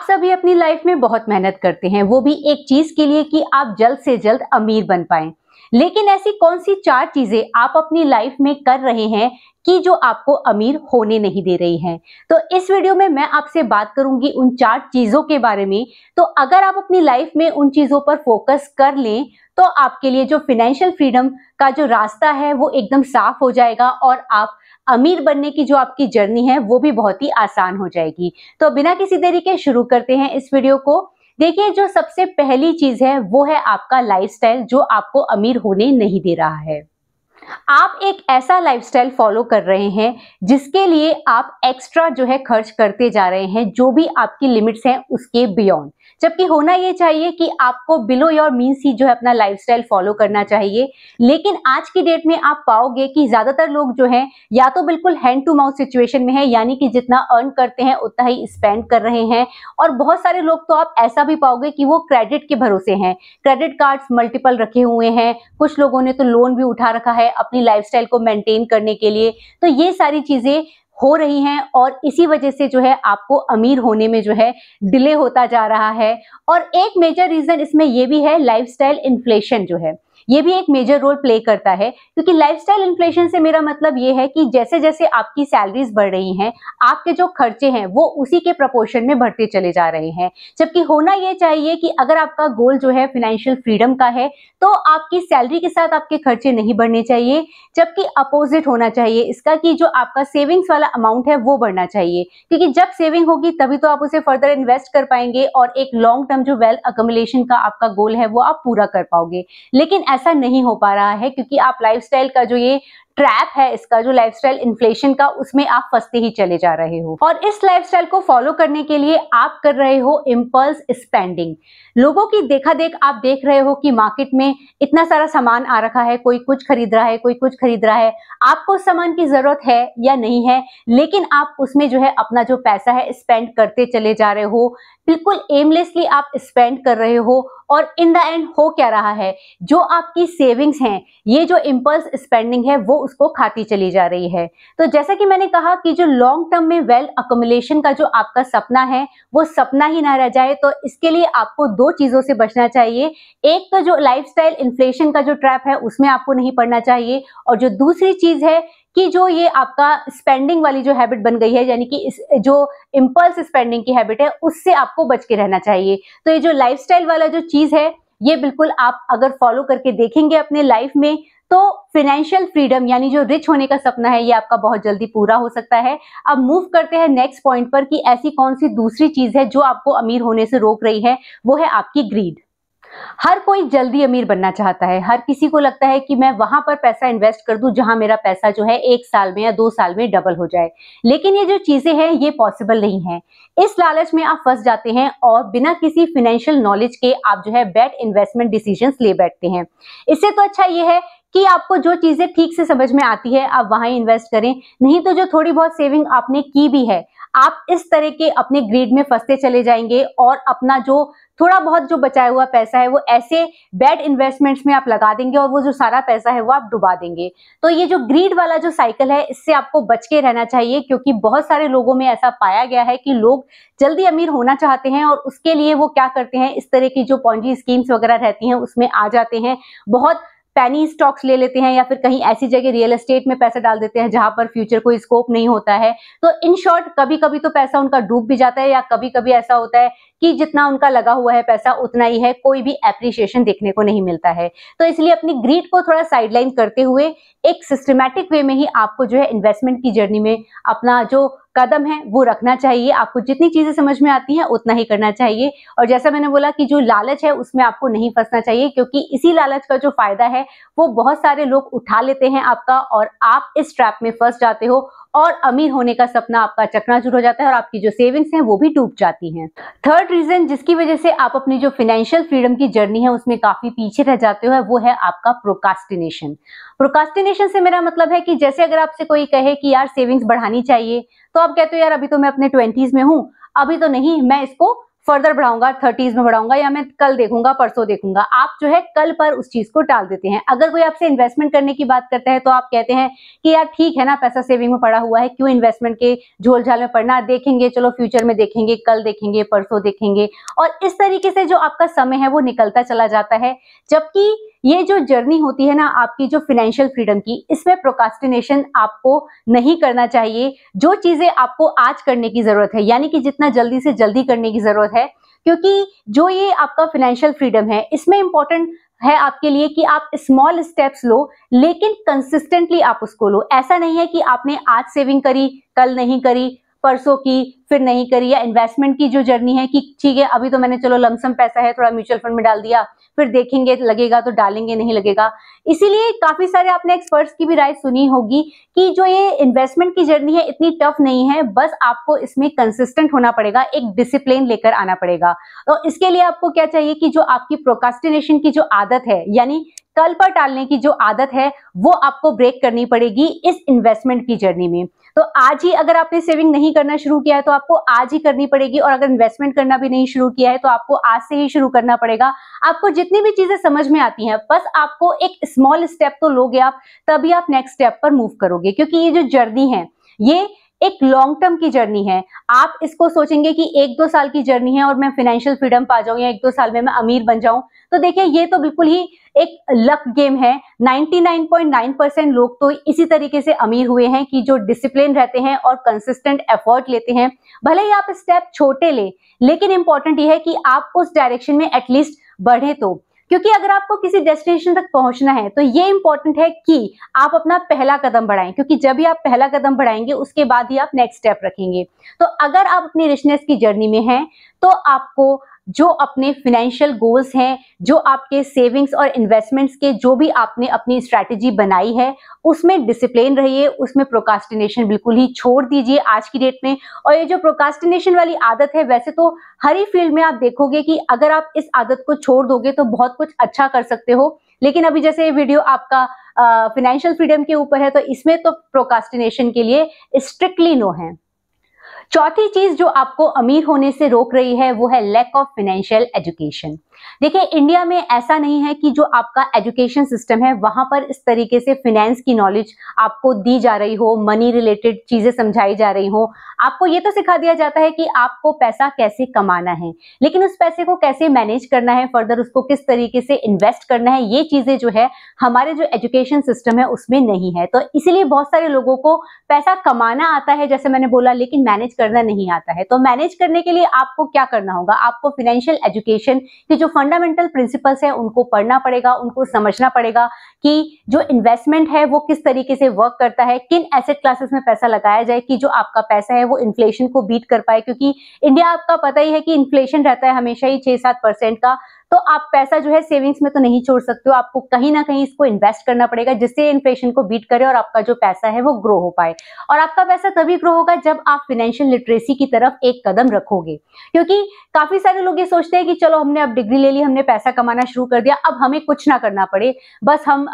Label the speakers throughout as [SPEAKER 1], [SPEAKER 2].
[SPEAKER 1] आप सभी अपनी लाइफ में बहुत मेहनत करते हैं, वो भी एक चीज के लिए कि आप जल्द से जल्द अमीर बन पाएं। लेकिन ऐसी कौन सी 4 चीजें आप अपनी लाइफ में कर रहे हैं कि जो आपको अमीर होने नहीं दे रही हैं? तो इस वीडियो में मैं आपसे बात करूंगी उन 4 चीजों के बारे में। तो अगर आप अपनी लाइफ में उन चीजों पर फोकस कर लें तो आपके लिए जो फाइनेंशियल फ्रीडम का जो रास्ता है वो एकदम साफ हो जाएगा और आप अमीर बनने की जो आपकी जर्नी है वो भी बहुत ही आसान हो जाएगी। तो बिना किसी देरी के शुरू करते हैं इस वीडियो को। देखिए, जो सबसे पहली चीज है वो है आपका लाइफस्टाइल, जो आपको अमीर होने नहीं दे रहा है। आप एक ऐसा लाइफस्टाइल फॉलो कर रहे हैं जिसके लिए आप एक्स्ट्रा जो है खर्च करते जा रहे हैं, जो भी आपकी लिमिट्स हैं उसके बियॉन्ड। जबकि होना ये चाहिए कि आपको बिलो योर मीन्स ही जो है अपना लाइफस्टाइल फॉलो करना चाहिए। लेकिन आज की डेट में आप पाओगे कि ज्यादातर लोग जो हैं या तो बिल्कुल हैंड टू माउथ सिचुएशन में है, यानी कि जितना अर्न करते हैं उतना ही स्पेंड कर रहे हैं। और बहुत सारे लोग तो आप ऐसा भी पाओगे कि वो क्रेडिट के भरोसे हैं, क्रेडिट कार्ड्स मल्टीपल रखे हुए हैं, कुछ लोगों ने तो लोन भी उठा रखा है अपनी लाइफस्टाइल को मेंटेन करने के लिए। तो ये सारी चीजें हो रही हैं और इसी वजह से जो है आपको अमीर होने में जो है डिले होता जा रहा है। और एक मेजर रीजन इसमें ये भी है, लाइफस्टाइल इन्फ्लेशन जो है ये भी एक मेजर रोल प्ले करता है। क्योंकि लाइफस्टाइल इन्फ्लेशन से मेरा मतलब ये है कि जैसे जैसे आपकी सैलरीज बढ़ रही हैं, आपके जो खर्चे हैं वो उसी के प्रोपोर्शन में बढ़ते चले जा रहे हैं। जबकि होना ये चाहिए कि अगर आपका गोल जो है फाइनेंशियल फ्रीडम का है तो आपकी सैलरी के साथ आपके खर्चे नहीं बढ़ने चाहिए, जबकि अपोजिट होना चाहिए इसका, कि जो आपका सेविंग्स वाला अमाउंट है वो बढ़ना चाहिए। क्योंकि जब सेविंग होगी तभी तो आप उसे फर्दर इन्वेस्ट कर पाएंगे और एक लॉन्ग टर्म जो वेल्थ अक्यूमुलेशन का आपका गोल है वो आप पूरा कर पाओगे। लेकिन ऐसा नहीं हो पा रहा है क्योंकि आप लाइफस्टाइल का जो ये ट्रैप है, इसका जो लाइफस्टाइल इन्फ्लेशन का, उसमें आप फंसते ही चले जा रहे हो। और इस लाइफस्टाइल को फॉलो करने के लिए आप कर रहे हो इम्पल्स स्पेंडिंग। लोगों की देखा देख आप देख रहे हो कि मार्केट में इतना सारा सामान आ रखा है, कोई कुछ खरीद रहा है, कोई कुछ खरीद रहा है। आपको उस सामान की जरूरत है या नहीं है, लेकिन आप उसमें जो है अपना जो पैसा है स्पेंड करते चले जा रहे हो। बिल्कुल एमलेसली आप स्पेंड कर रहे हो और इन द एंड हो क्या रहा है, जो आपकी सेविंग्स हैं, ये जो इम्पल्स स्पेंडिंग है वो उसको खाती चली जा रही है। तो जैसा कि मैंने कहा कि जो लॉन्ग टर्म में वेल्थ अक्यूमुलेशन का जो आपका सपना है वो सपना ही ना रह जाए, तो इसके लिए आपको 2 चीजों से बचना चाहिए। एक तो जो लाइफस्टाइल इन्फ्लेशन का जो ट्रैप है उसमें आपको नहीं पड़ना चाहिए, और जो दूसरी चीज है कि जो ये आपका स्पेंडिंग वाली जो हैबिट बन गई है, यानी कि इस जो इम्पल्स स्पेंडिंग की हैबिट है उससे आपको बच के रहना चाहिए। तो ये जो लाइफस्टाइल वाला जो चीज है ये बिल्कुल आप अगर फॉलो करके देखेंगे अपने लाइफ में तो फाइनेंशियल फ्रीडम यानी जो रिच होने का सपना है ये आपका बहुत जल्दी पूरा हो सकता है। अब मूव करते हैं नेक्स्ट पॉइंट पर कि ऐसी कौन सी दूसरी चीज है जो आपको अमीर होने से रोक रही है। वो है आपकी ग्रीड। हर कोई जल्दी अमीर बनना चाहता है, हर किसी को लगता है कि मैं वहां पर पैसा इन्वेस्ट कर दूं जहां मेरा पैसा जो है 1 साल में या 2 साल में डबल हो जाए। लेकिन ये जो चीजें हैं ये पॉसिबल नहीं है। इस लालच में आप फंस जाते हैं और बिना किसी फाइनेंशियल नॉलेज के आप जो है बैड इन्वेस्टमेंट डिसीजंस ले बैठते हैं। इससे तो अच्छा ये है कि आपको जो चीजें ठीक से समझ में आती है आप वहां इन्वेस्ट करें। नहीं तो जो थोड़ी बहुत सेविंग आपने की भी है, आप इस तरह के अपने ग्रीड में फंसते चले जाएंगे और अपना जो थोड़ा बहुत जो बचाया हुआ पैसा है वो ऐसे बैड इन्वेस्टमेंट्स में आप लगा देंगे और वो जो सारा पैसा है वो आप डुबा देंगे। तो ये जो ग्रीड वाला जो साइकिल है इससे आपको बच के रहना चाहिए, क्योंकि बहुत सारे लोगों में ऐसा पाया गया है कि लोग जल्दी अमीर होना चाहते हैं और उसके लिए वो क्या करते हैं, इस तरह की जो पॉन्जी स्कीम्स वगैरह रहती हैं उसमें आ जाते हैं। बहुत पैनी स्टॉक्स ले लेते हैं या फिर कहीं ऐसी जगह रियल एस्टेट में पैसा डाल देते हैं जहां पर फ्यूचर कोई स्कोप नहीं होता है। तो इन शॉर्ट कभी कभी तो पैसा उनका डूब भी जाता है, या कभी कभी ऐसा होता है कि जितना उनका लगा हुआ है पैसा उतना ही है, कोई भी एप्रिसिएशन देखने को नहीं मिलता है। तो इसलिए अपनी ग्रीड को थोड़ा साइडलाइन करते हुए एक सिस्टमैटिक वे में ही आपको जो है इन्वेस्टमेंट की जर्नी में अपना जो कदम है वो रखना चाहिए। आपको जितनी चीजें समझ में आती हैं उतना ही करना चाहिए। और जैसा मैंने बोला कि जो लालच है उसमें आपको नहीं फंसना चाहिए, क्योंकि इसी लालच का जो फायदा है वो बहुत सारे लोग उठा लेते हैं आपका, और आप इस ट्रैप में फंस जाते हो और अमीर होने का सपना आपका चकनाचूर हो जाता है और आपकी जो सेविंग्स हैं वो भी डूब जाती हैं। थर्ड रीजन जिसकी वजह से आप अपनी जो फाइनेंशियल फ्रीडम की जर्नी है उसमें काफी पीछे रह जाते हो वो है आपका प्रोकास्टिनेशन। प्रोकास्टिनेशन से मेरा मतलब है कि जैसे अगर आपसे कोई कहे कि यार सेविंग्स बढ़ानी चाहिए, तो आप कहते हो यार अभी तो मैं अपने 20s में हूं, अभी तो नहीं, मैं इसको फर्दर बढ़ाऊंगा, 30s में बढ़ाऊंगा, या मैं कल देखूंगा, परसों देखूंगा। आप जो है कल पर उस चीज को टाल देते हैं। अगर कोई आपसे इन्वेस्टमेंट करने की बात करता है तो आप कहते हैं कि यार ठीक है ना, पैसा सेविंग में पड़ा हुआ है, क्यों इन्वेस्टमेंट के झोल झाल में पड़ना, देखेंगे, चलो फ्यूचर में देखेंगे, कल देखेंगे, परसों देखेंगे। और इस तरीके से जो आपका समय है वो निकलता चला जाता है। जबकि ये जो जर्नी होती है ना आपकी जो फाइनेंशियल फ्रीडम की, इसमें प्रोक्रास्टिनेशन आपको नहीं करना चाहिए। जो चीजें आपको आज करने की जरूरत है, यानी कि जितना जल्दी से जल्दी करने की जरूरत है, क्योंकि जो ये आपका फाइनेंशियल फ्रीडम है इसमें इंपॉर्टेंट है आपके लिए कि आप स्मॉल स्टेप्स लो, लेकिन कंसिस्टेंटली आप उसको लो। ऐसा नहीं है कि आपने आज सेविंग करी, कल नहीं करी, परसों की, फिर नहीं करी। या इन्वेस्टमेंट की जो जर्नी है कि ठीक है अभी तो मैंने चलो लमसम पैसा है, थोड़ा म्यूचुअल फंड में डाल दिया, फिर देखेंगे लगेगा तो डालेंगे, नहीं लगेगा। इसीलिए काफी सारे आपने एक्सपर्ट्स की भी राय सुनी होगी कि जो ये इन्वेस्टमेंट की जर्नी है इतनी टफ नहीं है, बस आपको इसमें कंसिस्टेंट होना पड़ेगा, एक डिसिप्लिन लेकर आना पड़ेगा। तो इसके लिए आपको क्या चाहिए कि जो आपकी प्रोक्रास्टिनेशन की जो आदत है, यानी कल पर टालने की जो आदत है, वो आपको ब्रेक करनी पड़ेगी इस इन्वेस्टमेंट की जर्नी में। तो आज ही अगर आपने सेविंग नहीं करना शुरू किया है तो आपको आज ही करनी पड़ेगी, और अगर इन्वेस्टमेंट करना भी नहीं शुरू किया है तो आपको आज से ही शुरू करना पड़ेगा। आपको जितनी भी चीजें समझ में आती हैं, बस आपको एक स्मॉल स्टेप तो लोगे आप, तभी आप नेक्स्ट स्टेप पर मूव करोगे। क्योंकि ये जो जर्नी है ये एक लॉन्ग टर्म की जर्नी है। आप इसको सोचेंगे कि 1-2 साल की जर्नी है और मैं फाइनेंशियल फ्रीडम पा जाऊं या 1-2 साल में मैं अमीर बन जाऊं, तो देखिए ये तो बिल्कुल ही एक लक गेम है। 99.9% लोग तो इसी तरीके से अमीर हुए हैं कि जो डिसिप्लिन रहते हैं और कंसिस्टेंट एफर्ट लेते हैं। भले ही आप स्टेप छोटे ले, लेकिन इंपॉर्टेंट ये है कि आप उस डायरेक्शन में एटलीस्ट बढ़े। तो क्योंकि अगर आपको किसी डेस्टिनेशन तक पहुंचना है तो ये इंपॉर्टेंट है कि आप अपना पहला कदम बढ़ाएं, क्योंकि जब भी आप पहला कदम बढ़ाएंगे उसके बाद ही आप नेक्स्ट स्टेप रखेंगे। तो अगर आप अपनी रिचनेस की जर्नी में हैं तो आपको जो अपने फाइनेंशियल गोल्स हैं, जो आपके सेविंग्स और इन्वेस्टमेंट्स के जो भी आपने अपनी स्ट्रैटेजी बनाई है, उसमें डिसिप्लिन रहिए, उसमें प्रोक्रास्टिनेशन बिल्कुल ही छोड़ दीजिए आज की डेट में। और ये जो प्रोक्रास्टिनेशन वाली आदत है, वैसे तो हर ही फील्ड में आप देखोगे कि अगर आप इस आदत को छोड़ दोगे तो बहुत कुछ अच्छा कर सकते हो। लेकिन अभी जैसे ये वीडियो आपका फाइनेंशियल फ्रीडम के ऊपर है, तो इसमें तो प्रोक्रास्टिनेशन के लिए स्ट्रिक्टली नो है। चौथी चीज जो आपको अमीर होने से रोक रही है वो है लैक ऑफ फाइनेंशियल एजुकेशन। देखिए इंडिया में ऐसा नहीं है कि जो आपका एजुकेशन सिस्टम है वहां पर इस तरीके से फाइनेंस की नॉलेज आपको दी जा रही हो, मनी रिलेटेड चीजें समझाई जा रही हो। आपको ये तो सिखा दिया जाता है कि आपको पैसा कैसे कमाना है, लेकिन उस पैसे को कैसे मैनेज करना है, फर्दर उसको किस तरीके से इन्वेस्ट करना है, ये चीजें जो है हमारे जो एजुकेशन सिस्टम है उसमें नहीं है। तो इसीलिए बहुत सारे लोगों को पैसा कमाना आता है जैसे मैंने बोला, लेकिन मैनेज करना नहीं आता है। तो मैनेज करने के लिए आपको क्या करना होगा, आपको फाइनेंशियल एजुकेशन की जो फंडामेंटल प्रिंसिपल्स है उनको पढ़ना पड़ेगा, उनको समझना पड़ेगा कि जो इन्वेस्टमेंट है वो किस तरीके से वर्क करता है, किन एसेट क्लासेस में पैसा लगाया जाए कि जो आपका पैसा है वो इन्फ्लेशन को बीट कर पाए। क्योंकि इंडिया आपका पता ही है कि इन्फ्लेशन रहता है हमेशा ही 6-7% का। तो आप पैसा जो है सेविंग्स में तो नहीं छोड़ सकते हो, आपको कहीं ना कहीं इसको इन्वेस्ट करना पड़ेगा जिससे इन्फ्लेशन को बीट करे और आपका जो पैसा है वो ग्रो हो पाए। और आपका पैसा तभी ग्रो होगा जब आप फाइनेंशियल लिटरेसी की तरफ एक कदम रखोगे। क्योंकि काफी सारे लोग ये सोचते हैं कि चलो हमने अब डिग्री ले ली, हमने पैसा कमाना शुरू कर दिया, अब हमें कुछ ना करना पड़े, बस हम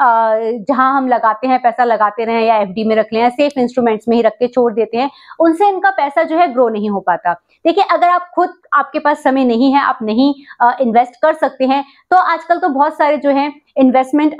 [SPEAKER 1] जहां हम लगाते हैं पैसा लगाते रहें या एफडी में रख लें या सेफ इंस्ट्रूमेंट्स में ही रख के छोड़ देते हैं, उनसे इनका पैसा जो है ग्रो नहीं हो पाता। देखिए अगर आप खुद आपके पास समय नहीं है, आप नहीं इन्वेस्ट कर सकते हैं, तो आजकल तो बहुत सारे जो है इन्वेस्टमेंट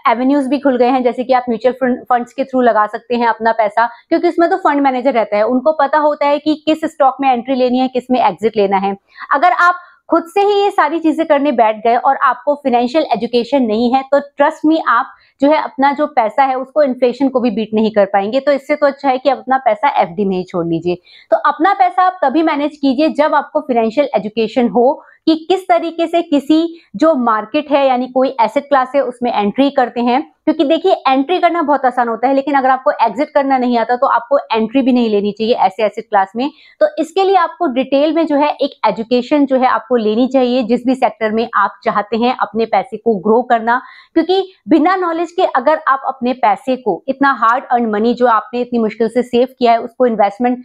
[SPEAKER 1] एवेन्यूज भी खुल गए हैं, जैसे कि आप म्यूचुअल फंड्स के थ्रू लगा सकते हैं अपना पैसा, क्योंकि उसमें तो फंड मैनेजर रहता है, उनको पता होता है कि किस स्टॉक में एंट्री लेनी है, किस में एग्जिट लेना है। अगर आप खुद से ही ये सारी चीजें करने बैठ गए और आपको फाइनेंशियल एजुकेशन नहीं है, तो ट्रस्ट मी आप जो है अपना जो पैसा है उसको इन्फ्लेशन को भी बीट नहीं कर पाएंगे। तो इससे तो अच्छा है कि आप अपना पैसा एफडी में ही छोड़ लीजिए। तो अपना पैसा आप तभी मैनेज कीजिए जब आपको फाइनेंशियल एजुकेशन हो कि किस तरीके से किसी जो मार्केट है यानी कोई एसेट क्लास है उसमें एंट्री करते हैं। क्योंकि देखिए एंट्री करना बहुत आसान होता है, लेकिन अगर आपको एग्जिट करना नहीं आता तो आपको एंट्री भी नहीं लेनी चाहिए ऐसे एसेट क्लास में। तो इसके लिए आपको डिटेल में जो है एक एजुकेशन जो है आपको लेनी चाहिए, जिस भी सेक्टर में आप चाहते हैं अपने पैसे को ग्रो करना। क्योंकि बिना नॉलेज के अगर आप अपने पैसे को, इतना हार्ड अर्न मनी जो आपने इतनी मुश्किल से सेव किया है, उसको इन्वेस्टमेंट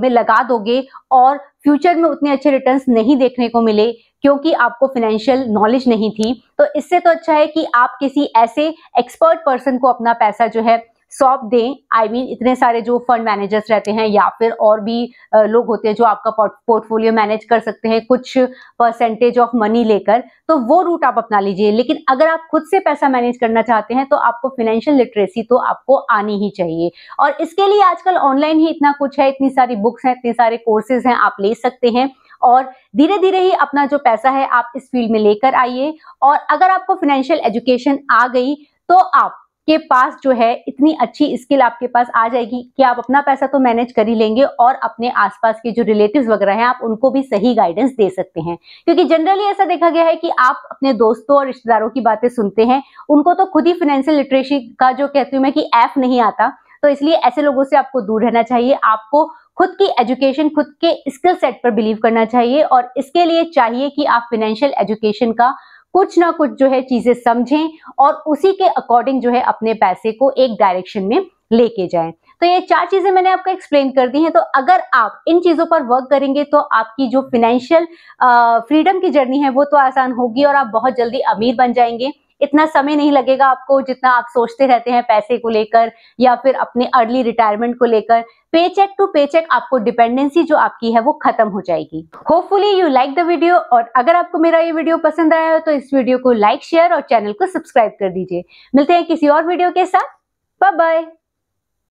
[SPEAKER 1] में लगा दोगे और फ्यूचर में उतने अच्छे रिटर्न्स नहीं देखने को मिले क्योंकि आपको फाइनेंशियल नॉलेज नहीं थी, तो इससे तो अच्छा है कि आप किसी ऐसे एक्सपर्ट पर्सन को अपना पैसा जो है सौंप दें, आई मीन इतने सारे जो फंड मैनेजर्स रहते हैं या फिर और भी लोग होते हैं जो आपका पोर्टफोलियो मैनेज कर सकते हैं कुछ परसेंटेज ऑफ मनी लेकर, तो वो रूट आप अपना लीजिए। लेकिन अगर आप खुद से पैसा मैनेज करना चाहते हैं तो आपको फाइनेंशियल लिटरेसी तो आपको आनी ही चाहिए। और इसके लिए आजकल ऑनलाइन ही इतना कुछ है, इतनी सारी बुक्स हैं, इतने सारे कोर्सेज हैं, आप ले सकते हैं और धीरे धीरे ही अपना जो पैसा है आप इस फील्ड में लेकर आइए। और अगर आपको फाइनेंशियल एजुकेशन आ गई तो आपके पास जो है इतनी अच्छी स्किल आपके पास आ जाएगी कि आप अपना पैसा तो मैनेज कर ही लेंगे और अपने आसपास के जो रिलेटिव्स वगैरह हैं आप उनको भी सही गाइडेंस दे सकते हैं। क्योंकि जनरली ऐसा देखा गया है कि आप अपने दोस्तों और रिश्तेदारों की बातें सुनते हैं, उनको तो खुद ही फाइनेंशियल लिटरेसी का जो कहती हूँ मैं कि ऐप नहीं आता, तो इसलिए ऐसे लोगों से आपको दूर रहना चाहिए। आपको खुद की एजुकेशन, खुद के स्किल सेट पर बिलीव करना चाहिए और इसके लिए चाहिए कि आप फाइनेंशियल एजुकेशन का कुछ ना कुछ जो है चीजें समझें और उसी के अकॉर्डिंग जो है अपने पैसे को एक डायरेक्शन में लेके जाएं। तो ये 4 चीजें मैंने आपको एक्सप्लेन कर दी हैं। तो अगर आप इन चीजों पर वर्क करेंगे तो आपकी जो फाइनेंशियल फ्रीडम की जर्नी है वो तो आसान होगी और आप बहुत जल्दी अमीर बन जाएंगे। इतना समय नहीं लगेगा आपको जितना आप सोचते रहते हैं पैसे को लेकर या फिर अपने अर्ली रिटायरमेंट को लेकर। पेचेक टू पेचेक आपको डिपेंडेंसी जो आपकी है वो खत्म हो जाएगी। Hopefully you like the video, और अगर आपको मेरा ये वीडियो पसंद आया हो तो इस वीडियो को लाइक, शेयर और चैनल को सब्सक्राइब कर दीजिए। मिलते हैं किसी और वीडियो के साथ। Bye bye.